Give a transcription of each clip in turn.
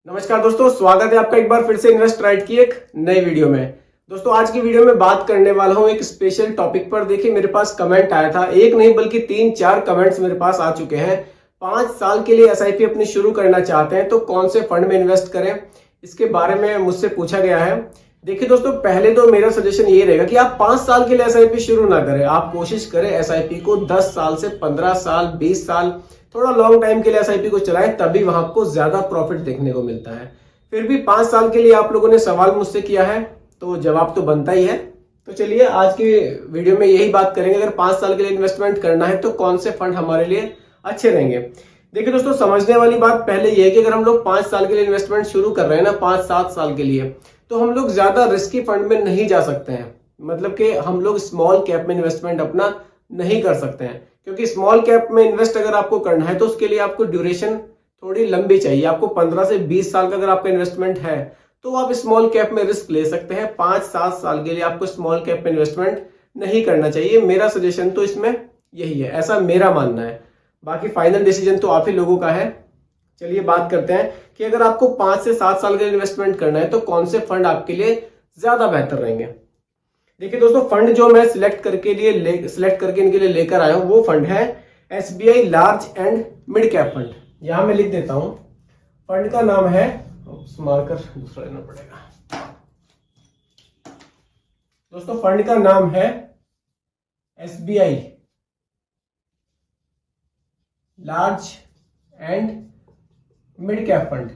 नमस्कार दोस्तों, स्वागत है आपका एक बार फिर से इन्वेस्ट राइट की एक नई वीडियो में। दोस्तों आज की वीडियो में बात करने वाला हूं एक स्पेशल टॉपिक पर। देखिए मेरे पास कमेंट आया था, एक नहीं बल्कि 3-4 कमेंट्स मेरे पास आ चुके हैं। 5 साल के लिए एसआईपी अपनी शुरू करना चाहते हैं तो कौन से फंड में इन्वेस्ट करें, इसके बारे में मुझसे पूछा गया है। देखिए दोस्तों, पहले तो मेरा सजेशन ये रहेगा कि आप 5 साल के लिए एसआईपी शुरू ना करें। आप कोशिश करें एसआईपी को 10 साल से 15 साल 20 साल थोड़ा लॉन्ग टाइम के लिए एसआईपी को चलाएं, तभी वहां आपको ज्यादा प्रॉफिट देखने को मिलता है। फिर भी 5 साल के लिए आप लोगों ने सवाल मुझसे किया है तो जवाब तो बनता ही है। तो चलिए आज की वीडियो में यही बात करेंगे, अगर 5 साल के लिए इन्वेस्टमेंट करना है तो कौन से फंड हमारे लिए अच्छे रहेंगे। देखिए दोस्तों, समझने वाली बात पहले ये है कि अगर हम लोग 5 साल के लिए इन्वेस्टमेंट शुरू कर रहे हैं ना, 5-7 साल के लिए, तो हम लोग ज्यादा रिस्की फंड में नहीं जा सकते हैं। मतलब कि हम लोग स्मॉल कैप में इन्वेस्टमेंट अपना नहीं कर सकते हैं, क्योंकि स्मॉल कैप में इन्वेस्ट अगर आपको करना है तो उसके लिए आपको ड्यूरेशन थोड़ी लंबी चाहिए। आपको 15 से 20 साल का अगर आपका इन्वेस्टमेंट है तो आप स्मॉल कैप में रिस्क ले सकते हैं। 5-7 साल के लिए आपको स्मॉल कैप में इन्वेस्टमेंट नहीं करना चाहिए। मेरा सजेशन तो इसमें यही है, ऐसा मेरा मानना है। बाकी फाइनल डिसीजन तो आप ही लोगों का है। चलिए बात करते हैं कि अगर आपको 5 से 7 साल के लिए इन्वेस्टमेंट करना है तो कौन से फंड आपके लिए ज्यादा बेहतर रहेंगे। देखिए दोस्तों, फंड जो मैं सिलेक्ट करके इनके लिए लेकर आया हूं वो फंड है SBI large and mid cap fund. यहां मैं लिख देता हूं, फंड का नाम है, मार्कर दूसरा लेना पड़ेगा। दोस्तों फंड का नाम है SBI large and mid cap fund.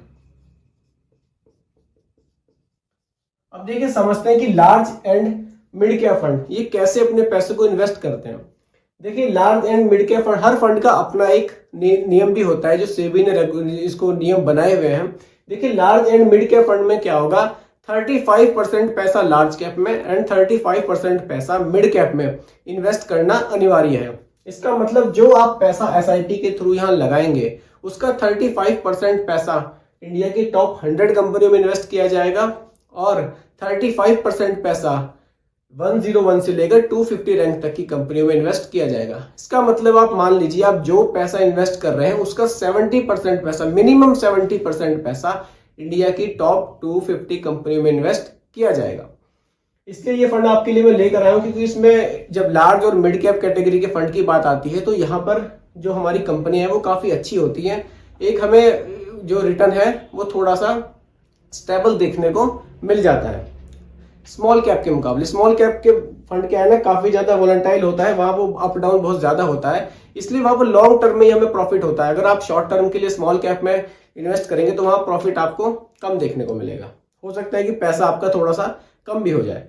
अब देखिए समझते हैं कि large and mid cap fund ये कैसे अपने पैसे को इन्वेस्ट करते हैं। देखिए large and mid cap fund, her fund का अपना एक नियम भी होता है जो सेबी ने इसको नियम बनाए हुए हैं। देखिए large and mid cap fund में क्या होगा, 35% पैसा लार्ज कैप में एंड 35% पैसा मिड कैप में इन्वेस्ट करना अनिवार्य है। इसका मतलब जो आप पैसा एसआईपी के थ्रू यहाँ लगाएंगे उसका 35% पैसा इंडिया की टॉप 100 कंपनियों में इन्वेस्ट किया जाएगा और 35% पैसा 101 से लेकर 250 रैंक तक की कंपनियों में इन्वेस्ट किया जाएगा। इसका मतलब आप मान लीजिए आप जो पैसा इन्वेस्ट कर रहे हैं उसका 70% पैसा, मिनिमम 70% पैसा इंडिया की टॉप 250 कंपनियों में इन्वेस्ट किया जाएगा। इसलिए ये फंड आपके लिए मैं लेकर आया हूं, क्योंकि इसमें जब लार्ज और मिड कैप कैटेगरी के फंड की बात आती है तो यहाँ पर जो हमारी कंपनी है वो काफी अच्छी होती है। एक हमें जो रिटर्न है वो थोड़ा सा स्टेबल देखने को मिल जाता है स्मॉल कैप के मुकाबले। स्मॉल कैप के फंड क्या है ना, काफी ज्यादा वोलेटाइल होता है, वहां वो अप डाउन बहुत ज्यादा होता है, इसलिए वहां पर लॉन्ग टर्म में ही हमें प्रॉफिट होता है। अगर आप शॉर्ट टर्म के लिए स्मॉल कैप में इन्वेस्ट करेंगे तो वहां प्रॉफिट आपको कम देखने को मिलेगा। हो सकता है कि पैसा आपका थोड़ा सा कम भी हो जाए।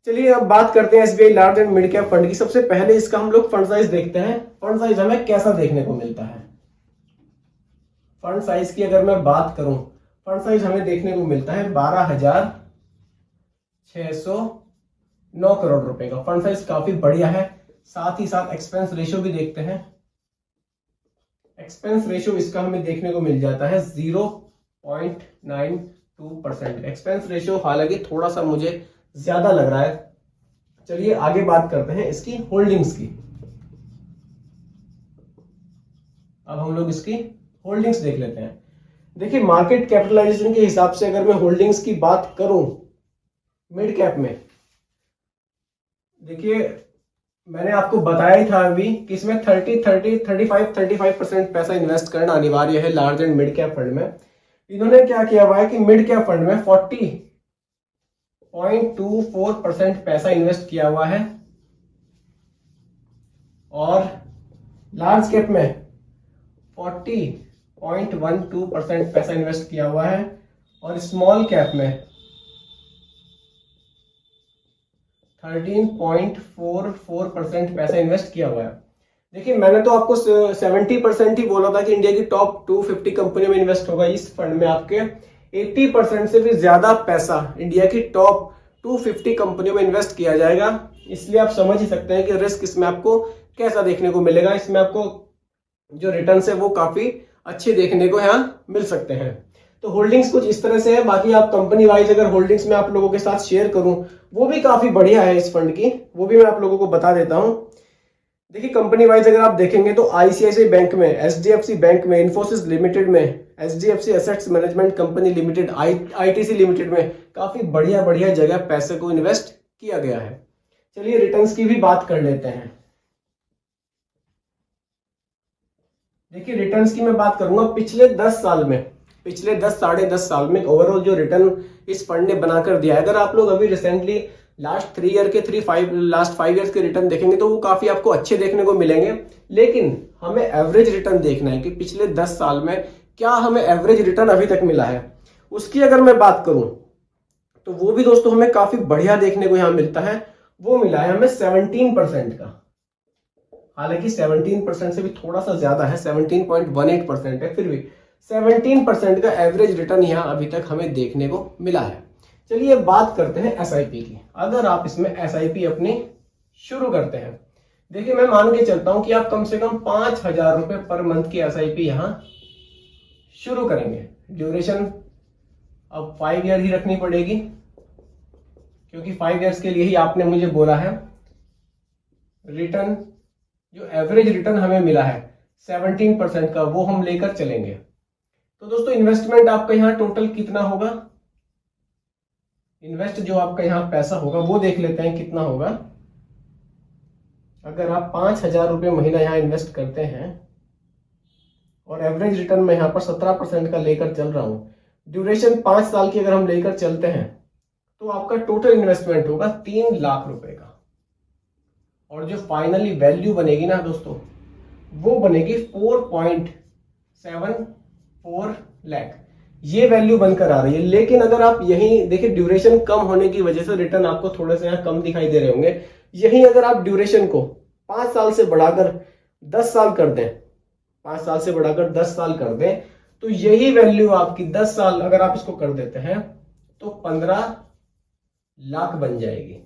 चलिए अब बात करते हैं SBI large and mid cap fund की। सबसे पहले इसका हम लोग फंड साइज देखते हैं, फंड साइज हमें कैसा देखने को मिलता है। फंड साइज की अगर मैं बात करूं, फंड साइज हमें देखने को मिलता है 12,609 करोड़ रुपए का। फंड साइज काफी बढ़िया है। साथ ही साथ एक्सपेंस रेशियो भी देखते हैं। एक्सपेंस रेशियो इसका हमें देखने को मिल जाता है 0.92%। एक्सपेंस रेशियो हालांकि थोड़ा सा मुझे ज्यादा लग रहा है। चलिए आगे बात करते हैं इसकी होल्डिंग्स की। अब हम लोग इसकी होल्डिंग्स देख लेते हैं। देखिए मार्केट कैपिटलाइजेशन के हिसाब से अगर मैं होल्डिंग्स की बात करूं मिड कैप में, देखिए मैंने आपको बताया ही था अभी कि इसमें 35% पैसा इन्वेस्ट करना अनिवार्य है large and mid cap fund में। इन्होंने क्या किया हुआ है कि मिड कैप फंड में 40.24% पैसा इन्वेस्ट किया हुआ है और लार्ज कैप में 40.12% पैसा इन्वेस्ट किया हुआ है और स्मॉल कैप में 13.44% पैसा इन्वेस्ट किया हुआ है। देखिए मैंने तो आपको 70% ही बोला था कि इंडिया की टॉप 250 कंपनियों में इन्वेस्ट होगा। इस फंड में आपके 80% से भी ज्यादा पैसा इंडिया की टॉप 250 कंपनियों में इन्वेस्ट किया जाएगा। इसलिए आप समझ ही सकते हैं कि रिस्क इसमें आपको कैसा देखने को मिलेगा। इसमें आपको जो रिटर्न है वो काफी अच्छे देखने को यहाँ मिल सकते हैं। तो होल्डिंग्स कुछ इस तरह से है। बाकी आप कंपनी वाइज अगर होल्डिंग्स में आप लोगों के साथ शेयर करूं वो भी काफी बढ़िया है इस फंड की, वो भी मैं आप लोगों को बता देता हूं। देखिए कंपनी वाइज अगर आप देखेंगे तो आईसीआईसीआई बैंक में, एचडीएफसी बैंक में, इन्फोसिस लिमिटेड में, HDFC assets management company limited, ITC limited में काफी बढ़िया बढ़िया जगह पैसे को इन्वेस्ट किया गया है। चलिए रिटर्न्स की भी बात कर लेते हैं। देखिए रिटर्न्स की मैं बात करूंगा पिछले 10 साल में, पिछले 10 साढ़े 10 साल में ओवरऑल जो रिटर्न इस फंड ने बनाकर दिया है। अगर आप लोग अभी रिसेंटली लास्ट 3 ईयर के लास्ट 5 ईयर्स के रिटर्न देखेंगे तो वो काफी आपको अच्छे देखने को मिलेंगे, लेकिन हमें एवरेज रिटर्न देखना है कि पिछले 10 साल में क्या हमें एवरेज रिटर्न अभी तक मिला है। उसकी अगर मैं बात करूं तो वो भी दोस्तों हमें काफी बढ़िया देखने को यहां मिलता है। वो मिला है हमें 17% का, हालांकि 17% से भी थोड़ा सा ज्यादा है, 17.18% है, फिर भी 17% का एवरेज रिटर्न यहाँ अभी तक हमें देखने को मिला है। चलिए बात करते हैं एसआईपी की। अगर आप इसमें एसआईपी अपनी शुरू करते हैं, देखिए मैं मान के चलता हूं कि आप कम से कम 5,000 रुपए पर मंथ की एसआईपी यहां शुरू करेंगे। ड्यूरेशन अब 5 ईयर ही रखनी पड़ेगी, क्योंकि 5 ईयर्स के लिए ही आपने मुझे बोला है। रिटर्न जो एवरेज रिटर्न हमें मिला है 17% का, वो हम लेकर चलेंगे। तो दोस्तों इन्वेस्टमेंट आपका यहाँ टोटल कितना होगा, इन्वेस्ट जो आपका यहाँ पैसा होगा वो देख लेते हैं कितना होगा। अगर आप 5,000 रुपये महीना यहाँ इन्वेस्ट करते हैं और एवरेज रिटर्न में यहाँ पर 17% का लेकर चल रहा हूं, ड्यूरेशन 5 साल की अगर हम लेकर चलते हैं तो आपका टोटल इन्वेस्टमेंट होगा 3 लाख रुपए का। और जो फाइनली वैल्यू बनेगी ना दोस्तों, वो बनेगी 4.74 लाख। ये वैल्यू बनकर आ रही है। लेकिन अगर आप यही देखिए ड्यूरेशन कम होने की वजह से रिटर्न आपको थोड़े से यहाँ कम दिखाई दे रहे होंगे। यही अगर आप ड्यूरेशन को 5 साल से बढ़ाकर 10 साल कर दें, 5 साल से बढ़ाकर 10 साल कर दें, तो यही वैल्यू आपकी 10 साल अगर आप इसको कर देते हैं तो 15 लाख बन जाएगी।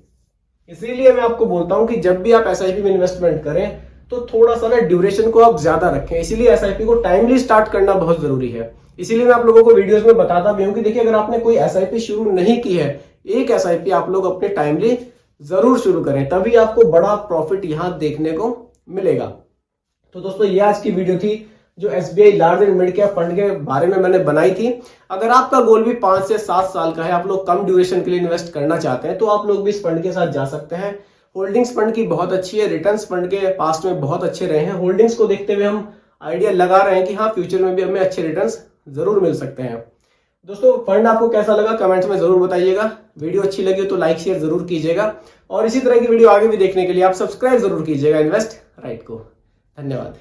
इसीलिए मैं आपको बोलता हूं कि जब भी आप एसआईपी में इन्वेस्टमेंट करें तो थोड़ा सा ना ड्यूरेशन को आप ज्यादा रखें। इसीलिए एसआईपी को टाइमली स्टार्ट करना बहुत जरूरी है। इसीलिए मैं आप लोगों को वीडियोस में बताता भी हूं कि देखिए अगर आपने कोई एसआईपी शुरू नहीं की है, एक एसआईपी आप लोग अपने टाइमली जरूर शुरू करें, तभी आपको बड़ा प्रॉफिट यहां देखने को मिलेगा। तो दोस्तों ये आज की वीडियो थी जो SBI large and mid cap fund के बारे में मैंने बनाई थी। अगर आपका गोल भी 5 से 7 साल का है, आप लोग कम ड्यूरेशन के लिए इन्वेस्ट करना चाहते हैं, तो आप लोग भी इस फंड के साथ जा सकते हैं। होल्डिंग्स फंड की बहुत अच्छी है, रिटर्न्स फंड के पास्ट में बहुत अच्छे रहे हैं। होल्डिंग्स को देखते हुए हम आइडिया लगा रहे हैं कि हाँ फ्यूचर में भी हमें अच्छे रिटर्न्स जरूर मिल सकते हैं। दोस्तों फंड आपको कैसा लगा कमेंट्स में जरूर बताइएगा। वीडियो अच्छी लगी तो लाइक शेयर जरूर कीजिएगा, और इसी तरह की वीडियो आगे भी देखने के लिए आप सब्सक्राइब जरूर कीजिएगा इन्वेस्ट राइट को। धन्यवाद।